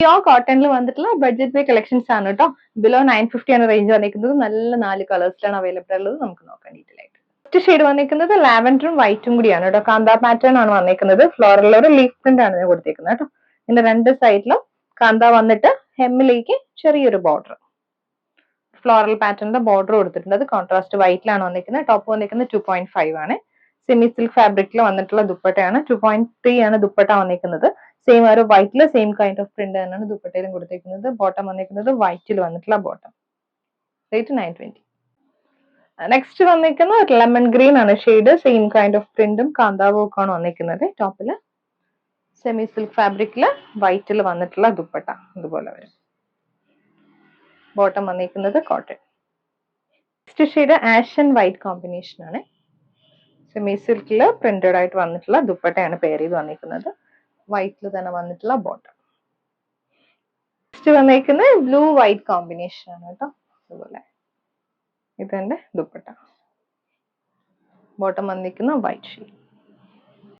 Pure കോട്ടണിൽ വന്നിട്ടുള്ള budget വേ collections ആണ് കേട്ടോ. ബിലോ 950 ആണ് റേഞ്ച് വന്നിരിക്കുന്നത്. നല്ല 4 കളേഴ്സിലാണ് അവൈലബിൾ ഉള്ളത്. നമുക്ക് നോക്കാം ഡീറ്റെയിൽ ആയിട്ട്. ഫസ്റ്റ് ഷെയ്ഡ് വന്നിരിക്കുന്നത് ലാവൻഡറും വൈറ്റും കൂടിയാണ് കേട്ടോ. കാന്ത പാറ്റേൺ ആണ് വന്നിരിക്കുന്നത്. ഫ്ലോറൽ ഒരു ലീഫ് പ്രിന്റ് ആണ് കൊടുത്തിരിക്കുന്നത് കേട്ടോ. ഇതിന്റെ രണ്ട് സൈഡിലും കാന്ത വന്നിട്ട് ഹെമ്മിലേക്ക് ചെറിയൊരു ബോർഡർ, ഫ്ലോറൽ പാറ്റേണിന്റെ ബോർഡർ കൊടുത്തിട്ടുണ്ട്. അത് കോൺട്രാസ്റ്റ് വൈറ്റിലാണ് വന്നിരിക്കുന്നത്. ടോപ്പ് വന്നിരിക്കുന്നത് 2.5 ആണ്. സെമി സിൽക്ക് ഫാബ്രിക്കിൽ വന്നിട്ടുള്ള ദുപ്പട്ടയാണ്. 2.3 ആണ് ദുപ്പട്ട വന്നിരിക്കുന്നത്. സെയിം ഒരു വൈറ്റില് സെയിം കൈൻഡ് ഓഫ് പ്രിന്റ് തന്നെയാണ് ദുപ്പട്ടയിലും കൊടുത്തിരിക്കുന്നത്. ബോട്ടം വന്നിരിക്കുന്നത് വൈറ്റിൽ വന്നിട്ടുള്ള ബോട്ടം. റേറ്റ് 920. നെക്സ്റ്റ് വന്നിരിക്കുന്നത് ലെമൺ ഗ്രീൻ ആണ് ഷെയ്ഡ്. സെയിം കൈൻഡ് ഓഫ് പ്രിന്റും കാന്താ വർക്കും ആണ് വന്നിരിക്കുന്നത്. ടോപ്പില് സെമി സിൽക്ക് ഫാബ്രിക്കില് വൈറ്റിൽ വന്നിട്ടുള്ള ദുപ്പട്ട ഇതുപോലെ വരും. ബോട്ടം വന്നിരിക്കുന്നത് cotton. Next shade ash and white combination ആണ്. സെമി സിൽക്കില് പ്രിന്റഡ് ആയിട്ട് വന്നിട്ടുള്ള ദുപ്പട്ടയാണ് പെയർ ചെയ്ത് വന്നിരിക്കുന്നത്. വൈറ്റിൽ തന്നെ വന്നിട്ടുള്ള ബോട്ടം. നെക്സ്റ്റ് വന്നിരിക്കുന്നത് ബ്ലൂ വൈറ്റ് കോമ്പിനേഷൻ ആണ് കേട്ടോ. അതുപോലെ ഇതെന്റെ ദുപ്പട്ട. ബോട്ടം വന്നിരിക്കുന്ന വൈറ്റ് ഷെയ്ഡ്.